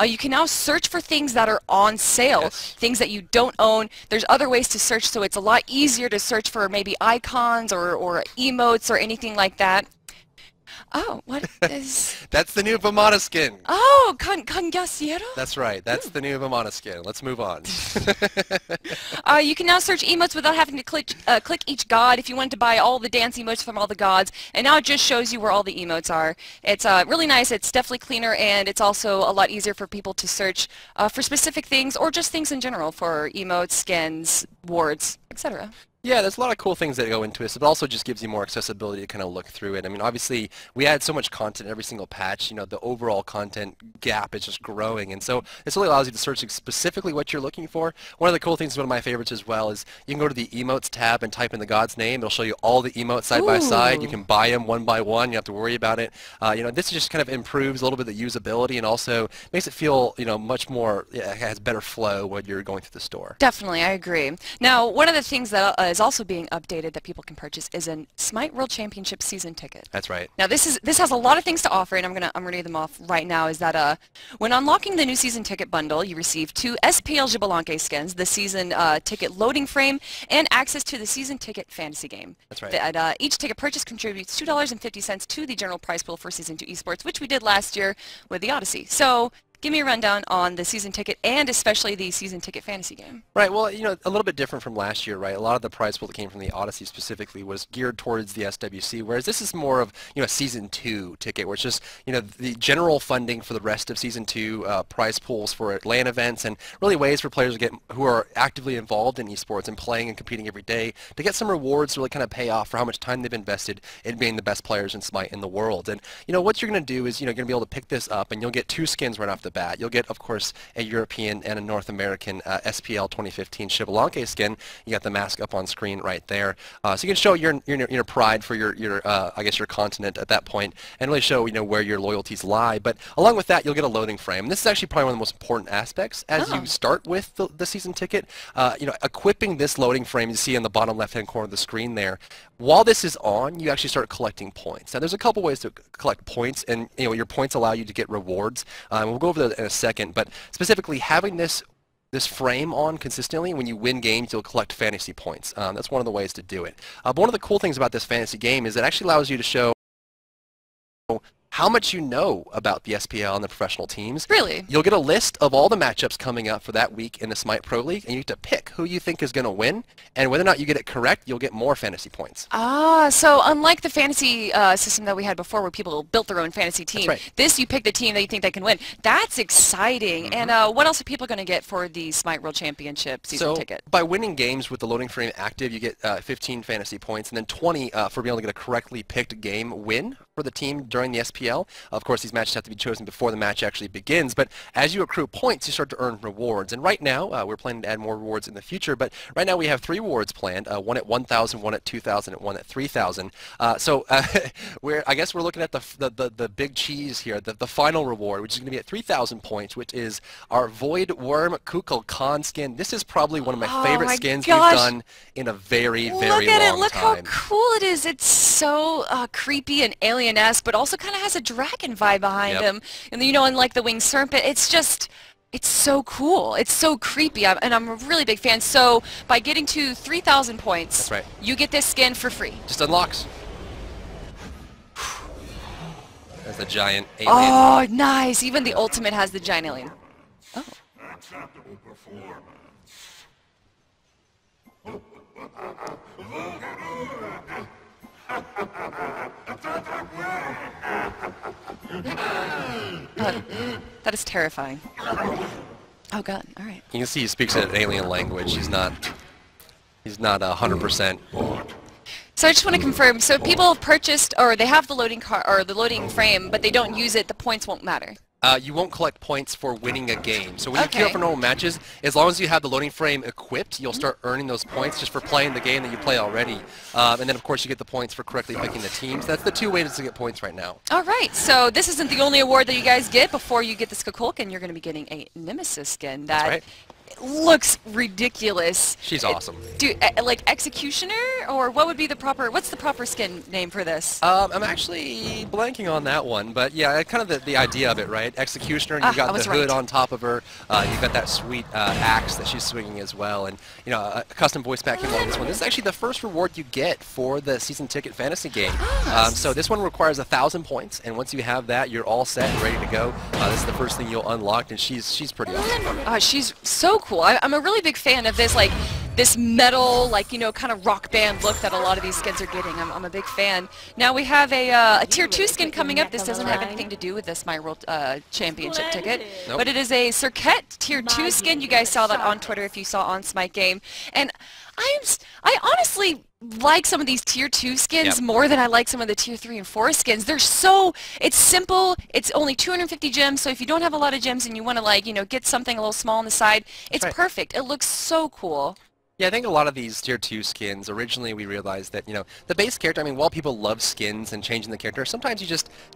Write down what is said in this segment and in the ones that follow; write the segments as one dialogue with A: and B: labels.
A: You can now search for things that are on sale,
B: Yes.
A: things that you don't own. There's other ways to search, so it's a lot easier to search for maybe icons or emotes or anything like that. Oh, what is...
B: That's the new Vamana skin.
A: Oh, Congasiero?
B: That's right. That's the new Vamana skin. Let's move on.
A: You can now search emotes without having to click each god if you wanted to buy all the dance emotes from all the gods. And now it just shows you where all the emotes are. It's really nice. It's definitely cleaner, and it's also a lot easier for people to search for specific things or just things in general for emotes, skins, wards, etc.
B: Yeah, there's a lot of cool things that go into it, but also just gives you more accessibility to kind of look through it. I mean, obviously, we add so much content every single patch, you know, the overall content gap is just growing, and so this really allows you to search specifically what you're looking for. One of the cool things, one of my favorites as well, is you can go to the emotes tab and type in the god's name. It'll show you all the emotes side by side. You can buy them one by one. You don't have to worry about it. You know, this just kind of improves a little bit the usability and also makes it feel, you know, much more, it has better flow when you're going through the store.
A: Definitely, I agree. Now, one of the things that is also being updated that people can purchase is a Smite World Championship season ticket.
B: That's right.
A: Now, this has a lot of things to offer, and I'm gonna read them off right now. Is that when unlocking the new season ticket bundle, you receive 2 SPL Xbalanque skins, the season ticket loading frame, and access to the season ticket fantasy game.
B: That's right.
A: That each ticket purchase contributes $2.50 to the general prize pool for Season 2 Esports, which we did last year with the Odyssey. So, give me a rundown on the season ticket and especially the season ticket fantasy game.
B: Right, well, you know, a little bit different from last year, right? A lot of the prize pool that came from the Odyssey specifically was geared towards the SWC, whereas this is more of, you know, a Season 2 ticket, where it's just, you know, the general funding for the rest of Season 2, prize pools for LAN events, and really ways for players to get, who are actively involved in esports and playing and competing every day, to get some rewards to really kind of pay off for how much time they've invested in being the best players in Smite in the world. And, you know, what you're going to do is, you know, you're going to be able to pick this up, and you'll get 2 skins right off the bat. You'll get, of course, a European and a North American SPL 2015 Xbalanque skin. You got the mask up on screen right there, so you can show your pride for your I guess your continent at that point, and really show, you know, where your loyalties lie. But along with that, you'll get a loading frame. This is actually probably one of the most important aspects as you start with the season ticket. You know, equipping this loading frame you see in the bottom left-hand corner of the screen there. While this is on, you actually start collecting points. Now, there's a couple ways to collect points, and you know, your points allow you to get rewards. We'll go over that in a second, but specifically having this frame on consistently, when you win games, you'll collect fantasy points. That's one of the ways to do it. But one of the cool things about this fantasy game is it actually allows you to show how much you know about the SPL and the professional teams.
A: Really?
B: You'll get a list of all the matchups coming up for that week in the Smite Pro League, and you get to pick who you think is going to win, and whether or not you get it correct, you'll get more fantasy points.
A: Ah, so unlike the fantasy system that we had before where people built their own fantasy team,
B: That's right.
A: this you pick the team that you think they can win. That's exciting. And what else are people going to get for the Smite World Championship season ticket?
B: By winning games with the loading frame active, you get 15 fantasy points, and then 20 for being able to get a correctly picked game win for the team during the SPL. Of course, these matches have to be chosen before the match actually begins, but as you accrue points, you start to earn rewards. And right now, we're planning to add more rewards in the future, but right now we have 3 rewards planned, one at 1,000, one at 2,000, and one at 3,000. So I guess we're looking at the big cheese here, the final reward, which is going to be at 3,000 points, which is our Void Worm Kukulkan skin. This is probably one of my favorite skins we've done in a very, very long time.
A: Look at it. Look how cool it is. It's so creepy and alien-esque, but also kind of has a dragon vibe behind him. And, you know, and like the winged serpent, it's just... It's so cool. It's so creepy, and I'm a really big fan. So by getting to 3,000 points,
B: that's right,
A: you get this skin for free.
B: Just unlocks. That's the giant alien.
A: Oh, nice. Even the ultimate has the giant alien. Oh.
C: Acceptable performance.
A: That is terrifying. Oh god, alright.
B: You can see he speaks an alien language. He's not 100%.
A: So I just want to confirm, so people have purchased, or they have the loading car or the loading frame, but they don't use it, the points won't matter.
B: You won't collect points for winning a game. So when you queue up for normal matches, as long as you have the loading frame equipped, you'll start earning those points just for playing the game that you play already. And then, of course, you get the points for correctly picking the teams. That's the 2 ways to get points right now.
A: All right, so this isn't the only award that you guys get. Before you get the Skukulkan, you're going to be getting a Nemesis skin that looks ridiculous.
B: She's awesome.
A: Dude, like Executioner or what would be the proper? What's the proper skin name for this?
B: I'm actually blanking on that one, but yeah, kind of the idea of it, right? Executioner, and you've got the hood on top of her. You've got that sweet axe that she's swinging as well, and you know, a custom voice pack came along with this one. This is actually the first reward you get for the season ticket fantasy game. So this one requires 1,000 points, and once you have that, you're all set and ready to go. This is the first thing you'll unlock, and she's pretty awesome.
A: She's so cool. I'm a really big fan of this, like, this metal, like, you know, kind of rock band look that a lot of these skins are getting. I'm a big fan. Now we have a Tier 2 skin coming up. This doesn't have anything to do with this My World Championship ticket, but it is a Circuit Tier 2 skin. You guys saw that on Twitter if you saw on Smite Game. And I honestly like some of these Tier 2 skins more than I like some of the Tier 3 and 4 skins. They're so, it's simple, it's only 250 gems, so if you don't have a lot of gems and you want to, like, you know, get something a little small on the side, it's perfect. It looks so cool.
B: Yeah, I think a lot of these Tier 2 skins, originally we realized that, you know, the base character, I mean, while people love skins and changing the character, sometimes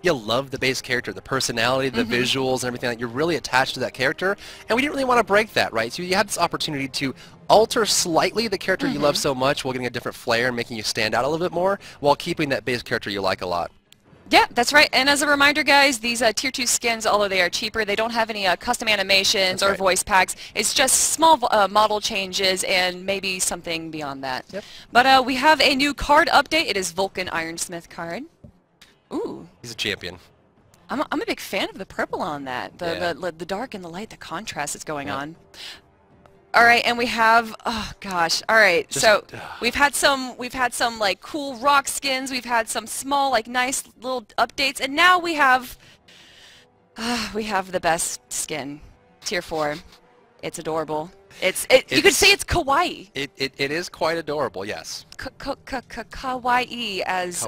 B: you love the base character, the personality, the visuals and everything, like, you're really attached to that character, and we didn't really want to break that, right? So you had this opportunity to alter slightly the character you love so much while getting a different flair and making you stand out a little bit more, while keeping that base character you like a lot.
A: Yeah, that's right. And as a reminder, guys, these Tier 2 skins, although they are cheaper, they don't have any custom animations or voice packs. It's just small model changes and maybe something beyond that. Yep. But we have a new card update. It is Vulcan Ironsmith card. Ooh.
B: He's a champion.
A: I'm a big fan of the purple on that. The dark and the light, the contrast that's going on. All right, and we have, oh gosh, all right, so we've had some like cool rock skins, we've had some small, like, nice little updates, and now we have the best skin, Tier 4. It's adorable. You could say it's kawaii.
B: It is quite adorable, yes.
A: Kawaii, as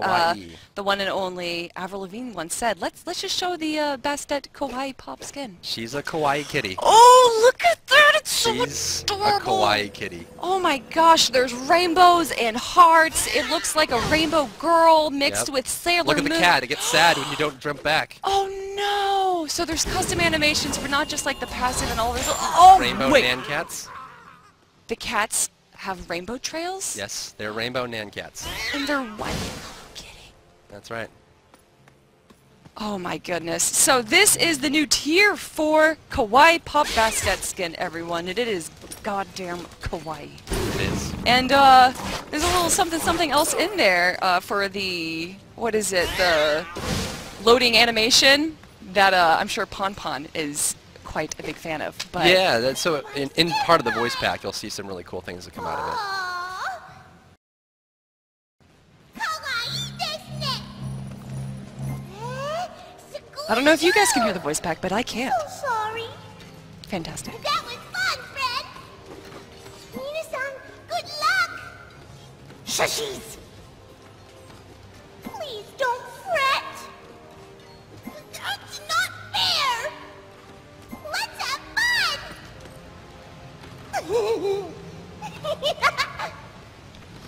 A: the one and only Avril Lavigne once said. Let's just show the best at kawaii pop skin.
B: She's a kawaii kitty.
A: Oh, look at that! It's so
B: She's
A: adorable.
B: a kawaii kitty.
A: Oh my gosh, there's rainbows and hearts. It looks like a rainbow girl mixed with Sailor Moon.
B: Look at the cat. It gets sad when you don't jump back.
A: Oh no! So there's custom animations for not just like the passive and all this. Oh,
B: rainbow Nan cats.
A: The cats have rainbow trails?
B: Yes, they're rainbow Nan cats.
A: And they're white. Kitty.
B: That's right.
A: Oh my goodness. So this is the new Tier 4 Kawaii Pop Bastet skin, everyone. And it is goddamn kawaii.
B: It is.
A: And there's a little something else in there for the, what is it, the loading animation that I'm sure Pon is quite a big fan of. But
B: yeah, so in part of the voice pack, you'll see some really cool things that come out of it.
A: I don't know if you guys can hear the voice pack, but I can't.
D: Oh, sorry.
A: Fantastic.
D: That was fun, friend. Nina-san, good luck. Shushies. Please don't fret. That's not fair. Let's have fun.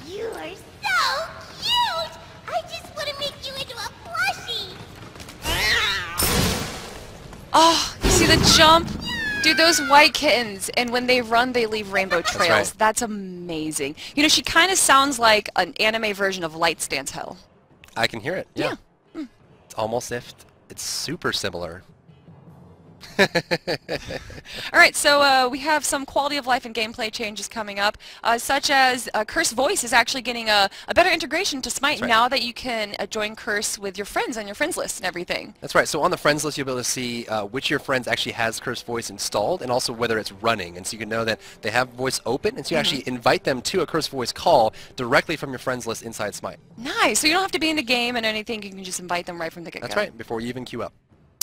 D: You are so cute. I just want to make you into a plushie.
A: Oh, you see the jump? Dude, those white kittens, and when they run, they leave rainbow trails. That's amazing. You know, she kind of sounds like an anime version of Lights Dance Hell.
B: I can hear it, yeah. It's almost if it's super similar.
A: Alright, so we have some quality of life and gameplay changes coming up, such as Curse Voice is actually getting a better integration to Smite now that you can join Curse with your friends on your friends list and everything.
B: That's right, so on the friends list you'll be able to see which of your friends actually has Curse Voice installed and also whether it's running, and so you can know that they have voice open, and so you actually invite them to a Curse Voice call directly from your friends list inside Smite.
A: Nice, so you don't have to be in the game and anything, you can just invite them right from the get-go.
B: That's right, before you even queue up.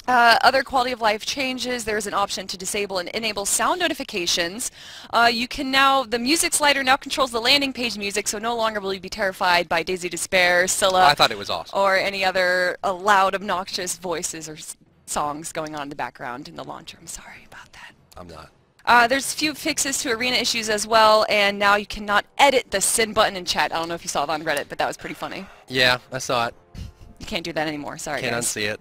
A: Other quality of life changes. There's an option to disable and enable sound notifications. You can now, the music slider now controls the landing page music, so no longer will you be terrified by Daisy Despair, Scylla,
B: I thought it was awesome.
A: or any other loud, obnoxious voices or songs going on in the background in the launcher. I'm sorry about that.
B: I'm not.
A: There's a few fixes to arena issues as well, and now you cannot edit the send button in chat. I don't know if you saw that on Reddit, but that was pretty funny.
B: Yeah, I saw it.
A: You can't do that anymore. Sorry,
B: Can't
A: guys.
B: unsee it.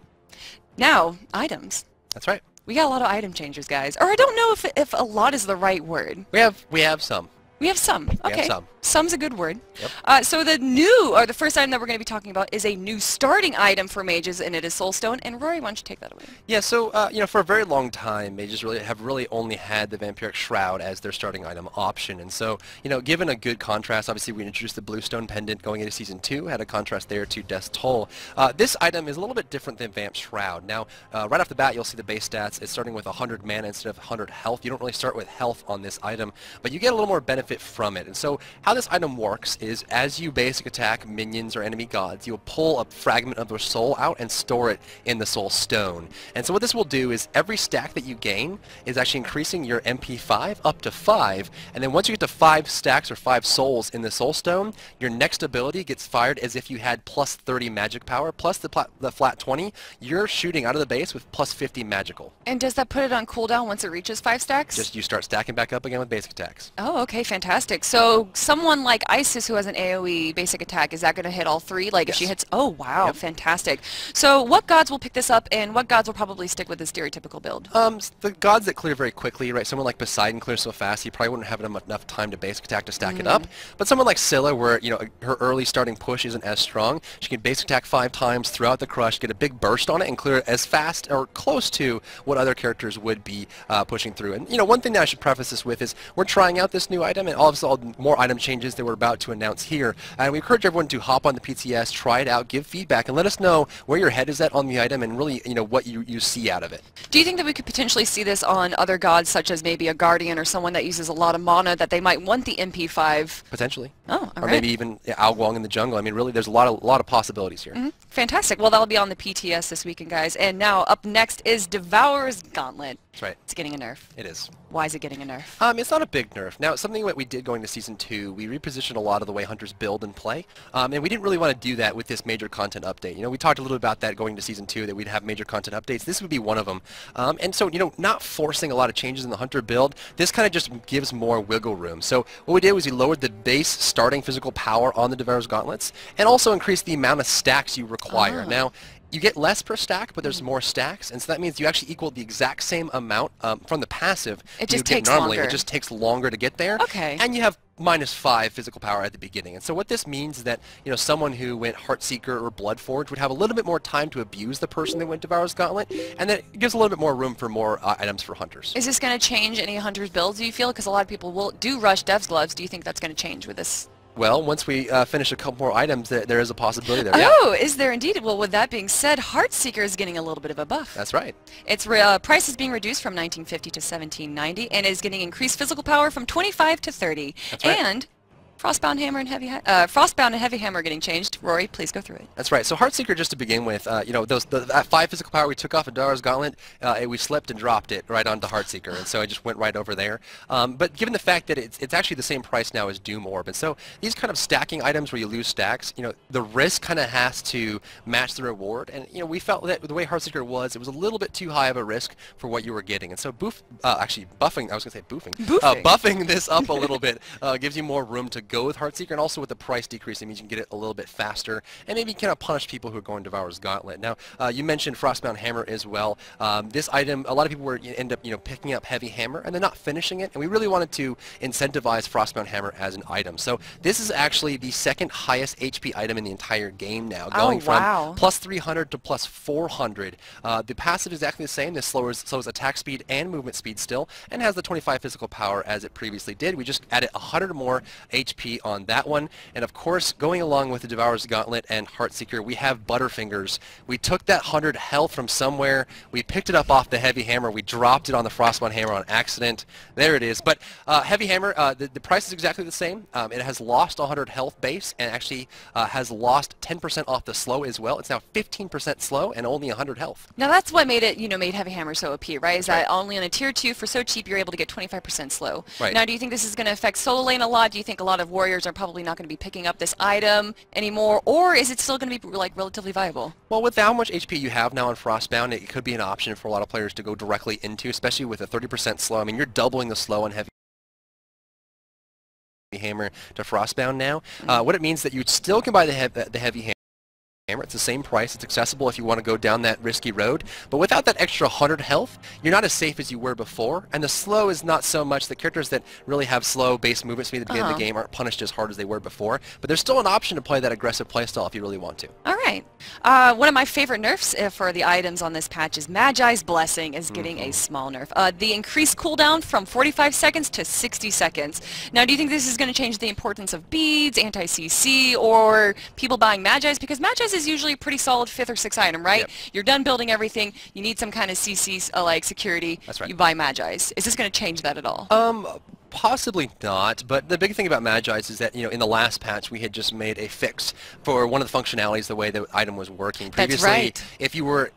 A: Now, items.
B: That's right.
A: We got a lot of item changes, guys. Or I don't know if a lot is the right word.
B: We have some.
A: We have some. Okay.
B: We have some.
A: Some's a good word.
B: Yep.
A: So the first item that we're going to be talking about is a new starting item for mages, and it is Soulstone. And Rory, why don't you take that away?
B: Yeah, so for a very long time, mages have only had the Vampiric Shroud as their starting item option, and so given a good contrast, obviously we introduced the Bluestone Pendant going into Season 2, had a contrast there to Death's Toll. This item is a little bit different than Vamp Shroud. Now, right off the bat, you'll see the base stats. It's starting with 100 mana instead of 100 health. You don't really start with health on this item, but you get a little more benefit from it. And so how this item works is as you basic attack minions or enemy gods, you'll pull a fragment of their soul out and store it in the Soul Stone. And so what this will do is every stack that you gain is actually increasing your MP5 up to 5, and then once you get to 5 stacks or 5 souls in the Soul Stone, your next ability gets fired as if you had plus 30 magic power, plus the flat 20, you're shooting out of the base with plus 50 magical.
A: And does that put it on cooldown once it reaches 5 stacks?
B: Just you start stacking back up again with basic attacks.
A: Oh, okay, fantastic. So someone like Isis who has an AoE basic attack, is that going to hit all 3? Like if she hits, oh wow, yep. Fantastic. So what gods will pick this up, and what gods will probably stick with this stereotypical build?
B: The gods that clear very quickly, right? Someone like Poseidon clears so fast, he probably wouldn't have enough time to basic attack to stack it up. But someone like Scylla, where her early starting push isn't as strong, she can basic attack 5 times throughout the crush, get a big burst on it, and clear it as fast or close to what other characters would be pushing through. And one thing that I should preface this with is we're trying out this new item, and all more item changes that we're about to announce here. And we encourage everyone to hop on the PTS, try it out, give feedback, and let us know where your head is at on the item and really what you see out of it.
A: Do you think that we could potentially see this on other gods, such as maybe a Guardian or someone that uses a lot of mana, that they might want the MP5?
B: Potentially.
A: Oh, all
B: or maybe even Algwong in the jungle. I mean, really, there's a lot of possibilities here.
A: Fantastic. Well, that'll be on the PTS this weekend, guys. And now, up next is Devourer's Gauntlet.
B: That's right.
A: It's getting a nerf.
B: It is.
A: Why is it getting a nerf?
B: It's not a big nerf. Now, something that we did going to Season 2, we repositioned a lot of the way hunters build and play, and we didn't really want to do that with this major content update. We talked a little about that going to Season 2, that we'd have major content updates. This would be one of them. And so, not forcing a lot of changes in the hunter build, this kind of just gives more wiggle room. So what we did was we lowered the base starting physical power on the Devourer's Gauntlets, and also increased the amount of stacks you require. Now, you get less per stack, but there's more stacks, and so that means you actually equal the exact same amount from the passive.
A: It just takes
B: normally.
A: longer.
B: It just takes longer to get there.
A: Okay.
B: And you have -5 physical power at the beginning. And so what this means is that someone who went Heartseeker or Bloodforge would have a little bit more time to abuse the person that went Devourer's Gauntlet, and then it gives a little bit more room for more items for hunters.
A: Is this going to change any hunters' builds, do you feel? Because a lot of people do rush Dev's Gloves. Do you think that's going to change with this?
B: Well, once we finish a couple more items, there is a possibility there.
A: Oh, is there indeed? Well, with that being said, Heartseeker is getting a little bit of a buff.
B: That's right.
A: Its price is being reduced from $19.50 to $17.90, and is getting increased physical power from 25 to 30.
B: That's right.
A: And Frostbound Hammer and Frostbound and Heavy Hammer are getting changed. Rory, please go through it.
B: That's right. So Heartseeker, just to begin with, that 5 physical power we took off of Devourer's Gauntlet, we slipped and dropped it right onto Heartseeker, and so it just went right over there. But given the fact that it's actually the same price now as Doom Orb, and so these kind of stacking items where you lose stacks, the risk kind of has to match the reward, and we felt that the way Heartseeker was, it was a little bit too high of a risk for what you were getting, and so buffing this up a little bit gives you more room to go with Heartseeker, and also with the price decrease, it means you can get it a little bit faster, and maybe kind of punish people who are going Devourer's Gauntlet. Now, you mentioned Frostbound Hammer as well. This item, a lot of people end up picking up Heavy Hammer and then not finishing it, and we really wanted to incentivize Frostbound Hammer as an item. So this is actually the second highest HP item in the entire game now, going from plus 300 to plus 400. The passive is exactly the same. This slows attack speed and movement speed still, and has the 25 physical power as it previously did. We just added 100 more HP on that one, and of course, going along with the Devourer's Gauntlet and Heartseeker, we have Butterfingers. We took that 100 health from somewhere, we picked it up off the Heavy Hammer, we dropped it on the Frostbound Hammer on accident. There it is. But Heavy Hammer, the price is exactly the same. It has lost 100 health base, and actually has lost 10% off the slow as well. It's now 15% slow and only 100 health.
A: Now that's what made it, made Heavy Hammer so OP, right? Is that only on a tier 2 for so cheap you're able to get 25% slow.
B: Right.
A: Now, do you think this is going to affect solo lane a lot? Do you think a lot of warriors are probably not going to be picking up this item anymore, or is it still going to be relatively viable?
B: Well, with how much HP you have now on Frostbound, it could be an option for a lot of players to go directly into, especially with a 30% slow. I mean, you're doubling the slow on Heavy Hammer to Frostbound now. What it means that you still can buy the Heavy Hammer hammer. It's the same price. It's accessible if you want to go down that risky road. But without that extra 100 health, you're not as safe as you were before. And the slow is not so much. The characters that really have slow base movement speed at the beginning of the game aren't punished as hard as they were before. But there's still an option to play that aggressive playstyle if you really want to.
A: All right. One of my favorite nerfs for the items on this patch is Magi's Blessing is getting a small nerf. The increased cooldown from 45 seconds to 60 seconds. Now, do you think this is going to change the importance of beads, anti-CC, or people buying Magi's? Because Magi's is usually a pretty solid 5th or 6th item, right?
B: Yep.
A: You're done building everything. You need some kind of CC like security.
B: That's right.
A: You buy Magi's. Is this going to change that at all?
B: Possibly not, but the big thing about Magi's is that, in the last patch we had just made a fix for one of the functionalities, the way the item was working. Previously,
A: that's right.
B: If you were,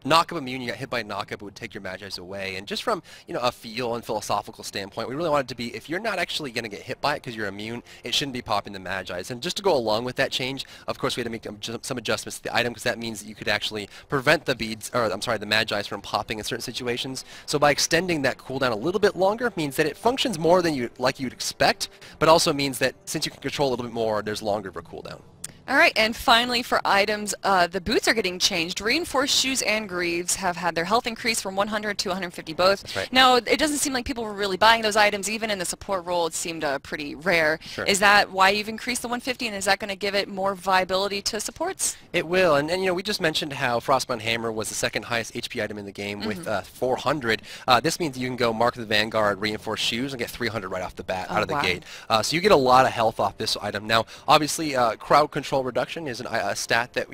B: knock-up immune, you got hit by a knock-up, it would take your Magi's away. And just from, a feel and philosophical standpoint, we really wanted to be, if you're not actually going to get hit by it because you're immune, it shouldn't be popping the Magi's. And just to go along with that change, of course, we had to make some adjustments to the item, because that means that you could actually prevent the beads, or I'm sorry, the Magi's from popping in certain situations. So by extending that cooldown a little bit longer means that it functions more than you'd expect, but also means that since you can control a little bit more, there's longer of a cooldown.
A: All right, and finally for items, the boots are getting changed. Reinforced shoes and greaves have had their health increase from 100 to 150 both.
B: That's right.
A: Now, it doesn't seem like people were really buying those items. Even in the support role, it seemed pretty rare.
B: Sure.
A: Is that why you've increased the 150, and is that going to give it more viability to supports?
B: It will, and we just mentioned how Frostbound Hammer was the second highest HP item in the game with 400. This means you can go Mark of the Vanguard, Reinforced Shoes, and get 300 right off the bat out of the gate. So you get a lot of health off this item. Now, obviously, crowd control reduction is a stat that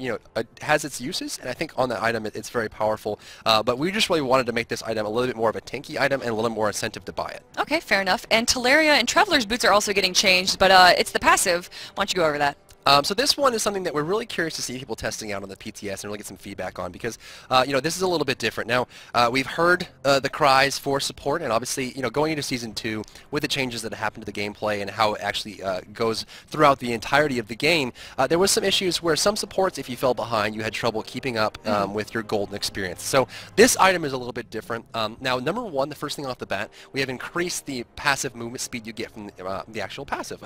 B: has its uses, and I think on that item it's very powerful. But we just really wanted to make this item a little bit more of a tanky item and a little more incentive to buy it.
A: Okay, fair enough. And Teleria and Traveler's boots are also getting changed, but it's the passive. Why don't you go over that?
B: So this one is something that we're really curious to see people testing out on the PTS and really get some feedback on, because this is a little bit different. Now, we've heard the cries for support, and obviously going into Season 2 with the changes that happened to the gameplay and how it actually goes throughout the entirety of the game, there was some issues where some supports, if you fell behind, you had trouble keeping up with your golden experience. So this item is a little bit different. Now, number one, the first thing off the bat, we have increased the passive movement speed you get from the actual passive,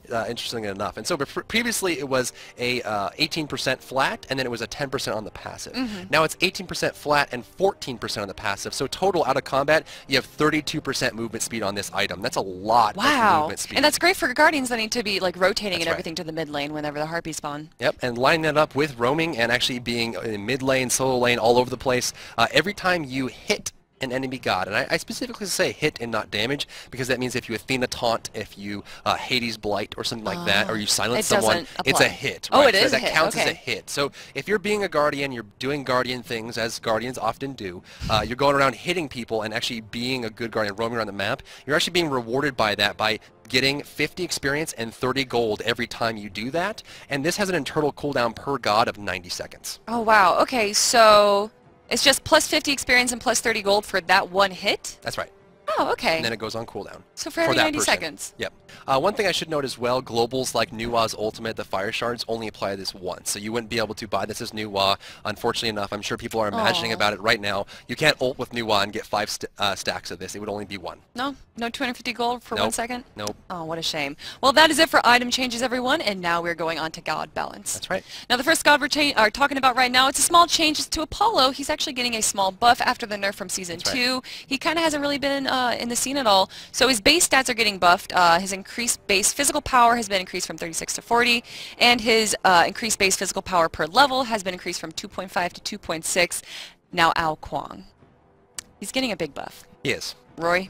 B: interestingly enough. And so previously it was a 18% flat, and then it was a 10% on the passive. Now it's 18% flat and 14% on the passive. So total out of combat, you have 32% movement speed on this item. That's a lot of movement speed.
A: And that's great for Guardians that need to be rotating and
B: right.
A: everything to the mid lane whenever the Harpies spawn.
B: Yep, and lining that up with roaming and actually being in mid lane, solo lane, all over the place. Every time you hit an enemy god, and I specifically say hit and not damage, because that means if you Athena taunt, if you Hades blight or something like that, or you silence someone, it's a hit.
A: Oh,
B: right?
A: it is
B: so
A: a
B: that
A: hit.
B: counts
A: Okay.
B: as a hit. So if you're being a guardian, you're doing guardian things, as guardians often do, you're going around hitting people and actually being a good guardian, roaming around the map, you're actually being rewarded by that, by getting 50 experience and 30 gold every time you do that, and this has an internal cooldown per god of 90 seconds.
A: Oh, wow. Okay, so it's just plus 50 experience and plus 30 gold for that one hit?
B: That's right.
A: Oh, okay.
B: And then it goes on cooldown.
A: So for every
B: that
A: 90
B: person.
A: seconds.
B: Yep. One thing I should note as well, globals like Nuwa's Ultimate, the Fire Shards, only apply this once. So you wouldn't be able to buy this as Nuwa. Unfortunately enough, I'm sure people are imagining about it right now. You can't ult with Nuwa and get 5 stacks of this. It would only be 1.
A: No? No 250 gold for 1 second?
B: Nope.
A: Oh, what a shame. Well, that is it for item changes, everyone, and now we're going on to god balance.
B: That's right.
A: Now, the first god we're talking about right now, it's a small change. It's to Apollo. He's actually getting a small buff after the nerf from Season 2. He kind of hasn't really been in the scene at all. So his base stats are getting buffed. His increased base physical power has been increased from 36 to 40, and his increased base physical power per level has been increased from 2.5 to 2.6. Now Ao Kwang. He's getting a big buff.
B: He is.
A: Roy,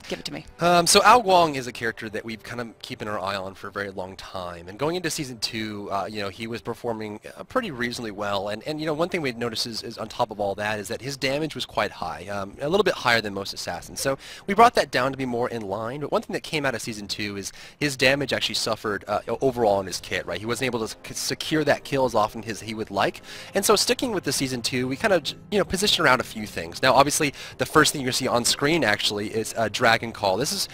A: give it to me.
B: So Ao Guang is a character that we've kind of keeping our eye on for a very long time, and going into Season 2, he was performing pretty reasonably well, and one thing we'd notice is on top of all that is that his damage was quite high, a little bit higher than most assassins, so we brought that down to be more in line. But one thing that came out of Season 2 is his damage actually suffered overall in his kit, right? He wasn't able to secure that kill as often as he would like, and so sticking with the Season 2, we kind of position around a few things. Now obviously the first thing you're going to see on screen actually is Dragon Call. This is,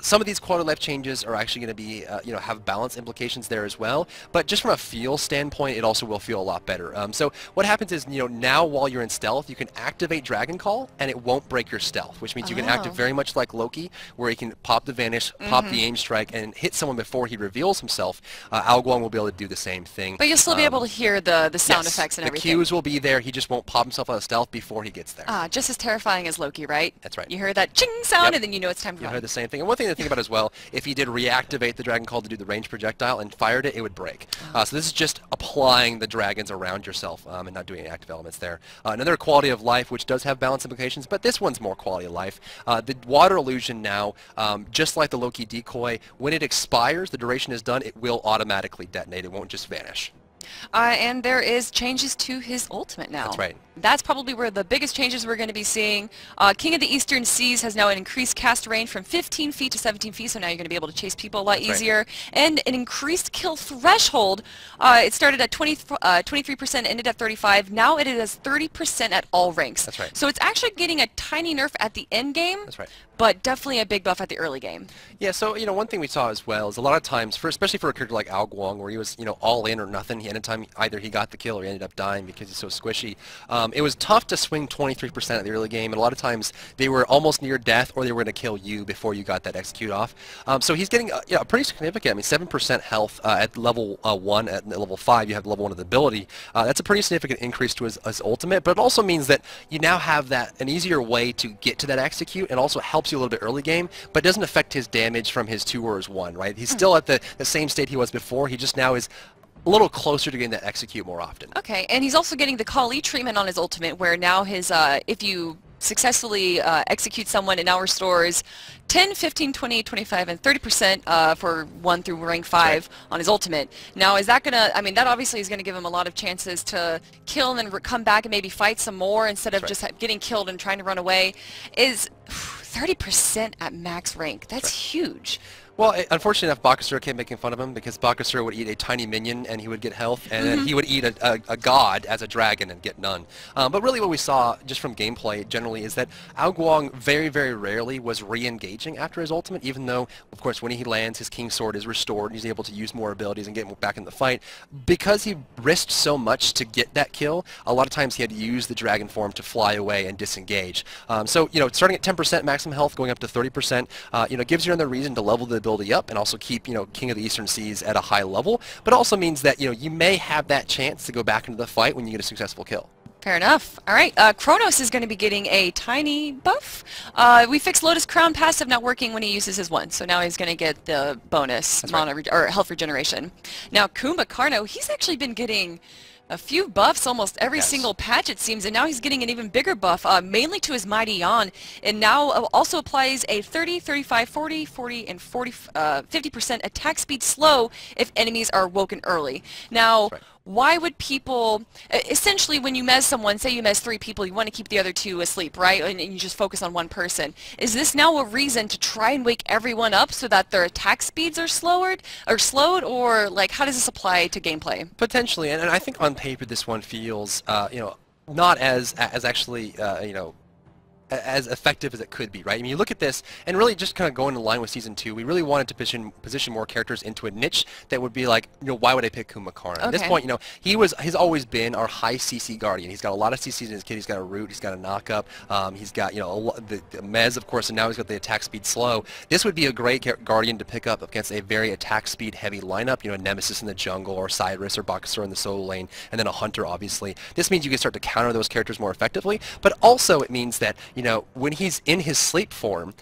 B: some of these quality of life changes are actually going to be, you know, have balance implications there as well. But just from a feel standpoint, it also will feel a lot better. So what happens is, you know, now while you're in stealth, you can activate Dragon Call, and it won't break your stealth, which means you can act very much like Loki, where he can pop the vanish, pop the aim strike, and hit someone before he reveals himself. Ao Guang will be able to do the same thing.
A: But you'll still be able to hear the sound effects and everything.
B: The cues will be there. He just won't pop himself out of stealth before he gets there.
A: Just as terrifying as Loki, right?
B: That's right.
A: You hear that ching sound, and then you know it's time to run.
B: You heard the same thing. And one thing to think about as well, if he did reactivate the Dragon Call to do the ranged projectile and fired it, it would break. So this is just applying the dragons around yourself and not doing any active elements there. Another quality of life, which does have balance implications, but this one's more quality of life. The water illusion now, just like the Loki decoy, when it expires, the duration is done, it will automatically detonate. It won't just vanish.
A: And there is changes to his ultimate now.
B: That's right.
A: That's probably where the biggest changes we're going to be seeing. King of the Eastern Seas has now an increased cast range from 15 feet to 17 feet, so now you're going to be able to chase people a lot easier. And an increased kill threshold. It started at 23%, ended at 35. Now it is 30% at all ranks.
B: That's right.
A: So it's actually getting a tiny nerf at the end game.
B: That's right.
A: But definitely a big buff at the early game.
B: Yeah, so, you know, one thing we saw as well is a lot of times, especially for a character like Ao Guang, where he was, you know, all in or nothing, anytime either he got the kill or he ended up dying because he's so squishy, it was tough to swing 23% at the early game, and a lot of times they were almost near death or they were going to kill you before you got that execute off. So he's getting, pretty significant. I mean, 7% health at level 1, at level 5 you have level 1 of the ability. That's a pretty significant increase to his ultimate, but it also means that you now have an easier way to get to that execute, and also helps you a little bit early game, but doesn't affect his damage from his 2 or his 1, right? He's still at the same state he was before, he just now is a little closer to getting that execute more often. Okay,
A: and he's also getting the Kali treatment on his ultimate, where now his, if you successfully execute someone, it now restores 10, 15, 20, 25, and 30% for 1 through rank 5 on his ultimate. Now, is that going to, I mean, that obviously is going to give him a lot of chances to kill and then come back and maybe fight some more instead of just getting killed and trying to run away. Is 30% at max rank, that's huge.
B: Well, unfortunately enough, Bakasura kept making fun of him because Bakasura would eat a tiny minion and he would get health, and then he would eat a god as a dragon and get none. But really what we saw just from gameplay generally is that Ao Guang very, very rarely was re-engaging after his ultimate, even though, of course, when he lands, his King Sword is restored and he's able to use more abilities and get back in the fight. Because he risked so much to get that kill, a lot of times he had to use the dragon form to fly away and disengage. So, you know, starting at 10% maximum health, going up to 30%, you know, gives you another reason to level the ability up and also keep, you know, King of the Eastern Seas at a high level, but also means that, you know, you may have that chance to go back into the fight when you get a successful kill.
A: Fair enough. All right, Kronos is going to be getting a tiny buff. We fixed Lotus Crown passive not working when he uses his 1, so now he's going to get the bonus or health regeneration. Now Kumbhakarno, he's actually been getting a few buffs almost every single patch, it seems, and now he's getting an even bigger buff, mainly to his Mighty Yawn, and now also applies a 30, 35, 40, 40, and 50% attack speed slow if enemies are woken early. Now, why would people, essentially when you mez someone, say you mez 3 people, you want to keep the other 2 asleep, right? And you just focus on 1 person. Is this now a reason to try and wake everyone up so that their attack speeds are slowed, or like how does this apply to gameplay?
B: Potentially, and I think on paper this one feels, you know, not as actually, you know, as effective as it could be, right? I mean, you look at this, and really just kind of going in line with Season 2, we really wanted to position more characters into a niche that would be like, you know, why would I pick Kumbhakarna? At this point, you know, he's always been our high CC guardian. He's got a lot of CCs in his kit. He's got a root, he's got a knock-up, he's got, you know, the Mez, of course, and now he's got the attack speed slow. This would be a great guardian to pick up against a very attack speed heavy lineup, you know, Nemesis in the jungle, or Hi-Rez or Bakasura in the solo lane, and then a Hunter, obviously. This means you can start to counter those characters more effectively, but also it means that, you know, when he's in his sleep form,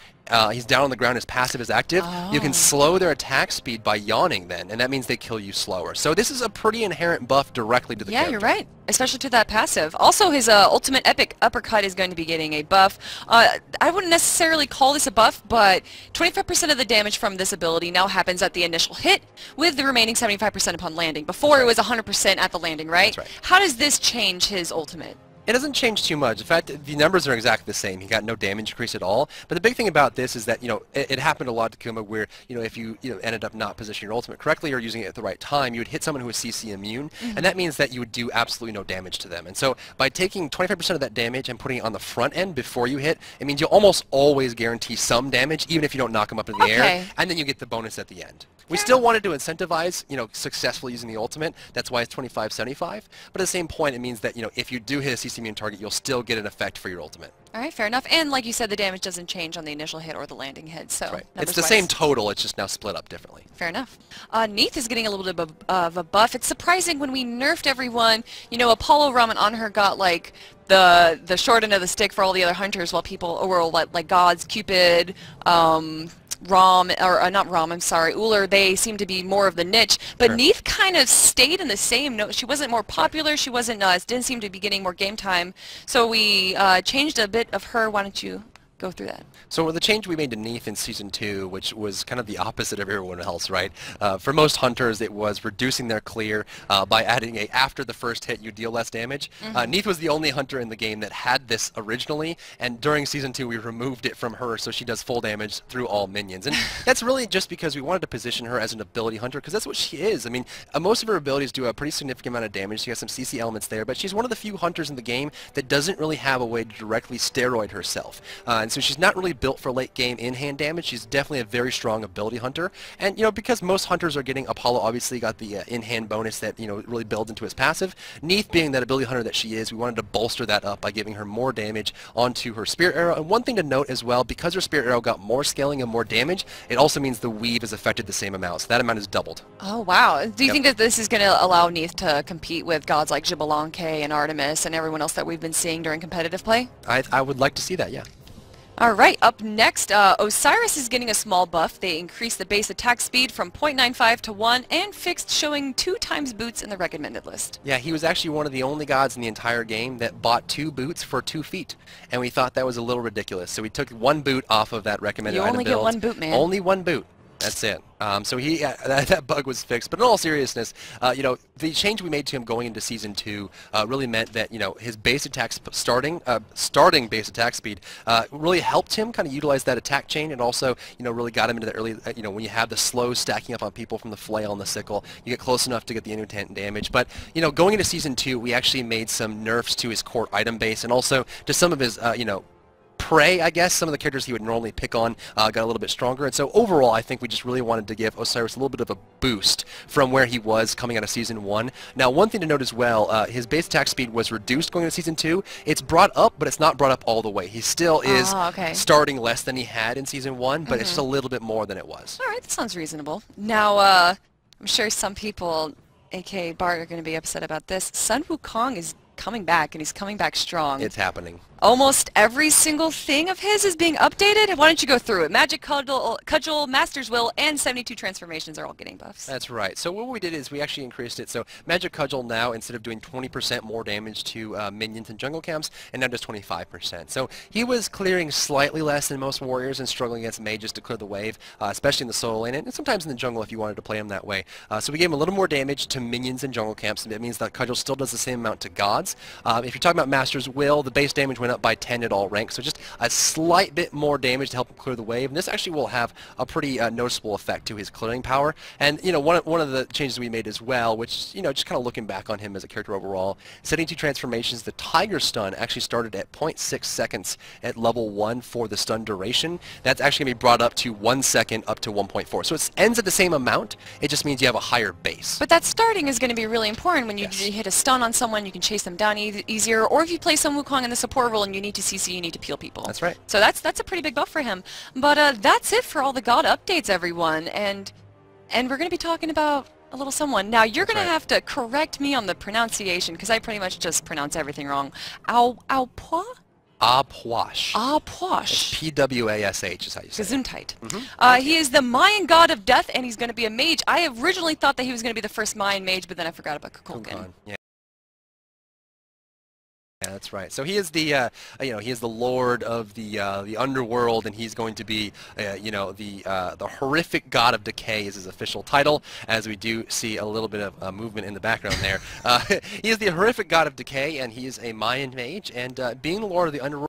B: he's down on the ground, his passive is active, you can slow their attack speed by yawning then, and that means they kill you slower. So this is a pretty inherent buff directly to the character.
A: You're right, especially to that passive. Also, his ultimate epic uppercut is going to be getting a buff. I wouldn't necessarily call this a buff, but 25% of the damage from this ability now happens at the initial hit, with the remaining 75% upon landing. Before it was 100% at the landing, right?
B: That's right.
A: How does this change his ultimate?
B: It doesn't change too much. In fact, the numbers are exactly the same. He got no damage increase at all. But the big thing about this is that, it happened a lot to Kuma where, if you, ended up not positioning your ultimate correctly or using it at the right time, you would hit someone who was CC immune, and that means that you would do absolutely no damage to them. And so by taking 25% of that damage and putting it on the front end before you hit, it means you'll almost always guarantee some damage, even if you don't knock them up in the air, and then you get the bonus at the end. We still wanted to incentivize, successfully using the ultimate. That's why it's 25-75. But at the same point, it means that, if you do hit a CC immune target, you'll still get an effect for your ultimate.
A: All right, fair enough. And like you said, the damage doesn't change on the initial hit or the landing hit. So
B: right. It's the same total. It's just now split up differently.
A: Fair enough. Neith is getting a little bit of a buff. It's surprising when we nerfed everyone. Apollo Ramen on her got like the short end of the stick for all the other hunters, while people were like gods, Cupid, Rom, or not Rom, I'm sorry, Uller, they seem to be more of the niche, but Neith kind of stayed in the same. No, she wasn't more popular, she wasn't, didn't seem to be getting more game time, so we changed a bit of her. Why don't you go through that?
B: So the change we made to Neith in Season 2, which was kind of the opposite of everyone else, right? For most hunters, it was reducing their clear by adding after the first hit, you deal less damage. Neith was the only hunter in the game that had this originally, and during Season 2, we removed it from her, so she does full damage through all minions. And that's really just because we wanted to position her as an ability hunter, because that's what she is. I mean, most of her abilities do a pretty significant amount of damage. She has some CC elements there, but she's one of the few hunters in the game that doesn't really have a way to directly steroid herself. And so she's not really built for late game in-hand damage. She's definitely a very strong ability hunter. And, because most hunters are getting, Apollo obviously got the in-hand bonus that, really builds into his passive. Neith being that ability hunter that she is, we wanted to bolster that up by giving her more damage onto her Spirit Arrow. And one thing to note as well, because her Spirit Arrow got more scaling and more damage, it also means the weave is affected the same amount. So that amount is doubled.
A: Oh, wow. Do you think that this is going to allow Neith to compete with gods like Xbalanque and Artemis and everyone else that we've been seeing during competitive play?
B: I would like to see that, yeah.
A: Alright, up next, Osiris is getting a small buff. They increased the base attack speed from 0.95 to 1 and fixed showing 2 times boots in the recommended list.
B: Yeah, he was actually one of the only gods in the entire game that bought 2 boots for 2 feet. And we thought that was a little ridiculous. So we took 1 boot off of that recommended item build.
A: You only get 1 boot, man.
B: Only 1 boot. That's it. So that bug was fixed. But in all seriousness, the change we made to him going into Season 2 really meant that, his base attack starting base attack speed really helped him kind of utilize that attack chain, and also, really got him into the early, when you have the slow stacking up on people from the flail and the sickle, you get close enough to get the intent damage. But, going into Season 2, we actually made some nerfs to his core item base, and also to some of his, prey, I guess. Some of the characters he would normally pick on got a little bit stronger, and so overall I think we just really wanted to give Osiris a little bit of a boost from where he was coming out of Season 1. Now, one thing to note as well, his base attack speed was reduced going into Season 2. It's brought up, but it's not brought up all the way. He still is starting less than he had in Season 1, but it's just a little bit more than it was.
A: Alright, that sounds reasonable. Now, I'm sure some people, aka Bart, are going to be upset about this. Sun Wukong is coming back, and he's coming back strong.
B: It's happening.
A: Almost every single thing of his is being updated. Why don't you go through it? Magic Cudgel, Master's Will, and 72 transformations are all getting buffs.
B: That's right. So what we did is we actually increased it. So Magic Cudgel now, instead of doing 20% more damage to minions and jungle camps, and now does 25%. So he was clearing slightly less than most warriors and struggling against mages to clear the wave, especially in the solo lane, and sometimes in the jungle if you wanted to play him that way. So we gave him a little more damage to minions and jungle camps, and it means that Cudgel still does the same amount to gods. If you're talking about Master's Will, the base damage went up by 10 at all ranks, so just a slight bit more damage to help him clear the wave, and this actually will have a pretty noticeable effect to his clearing power. And one of the changes we made as well, which just kind of looking back on him as a character overall, 72 transformations, the Tiger Stun actually started at 0.6 seconds at level 1 for the stun duration. That's actually going to be brought up to 1 second up to 1.4. So it ends at the same amount, it just means you have a higher base.
A: But that starting is going to be really important. When you hit a stun on someone, you can chase them down easier, or if you play Sun Wukong in the support role and you need to CC, you need to peel people.
B: That's right.
A: So that's a pretty big buff for him. But that's it for all the god updates, everyone. And we're going to be talking about a little someone. Now, you're going to have to correct me on the pronunciation, because I pretty much just pronounce everything wrong. Aupois?
B: Apwash.
A: Apwash.
B: P-W-A-S-H is how you say it.
A: Gesundheit. He is the Mayan god of death, and he's going to be a mage. I originally thought that he was going to be the first Mayan mage, but then I forgot about Kukulkan.
B: Yeah. Yeah, that's right. So he is the, you know, he is the lord of the underworld, and he's going to be, you know, the horrific god of decay is his official title. As we do see a little bit of movement in the background there. He is the horrific god of decay, and he is a Mayan mage, and being the lord of the underworld.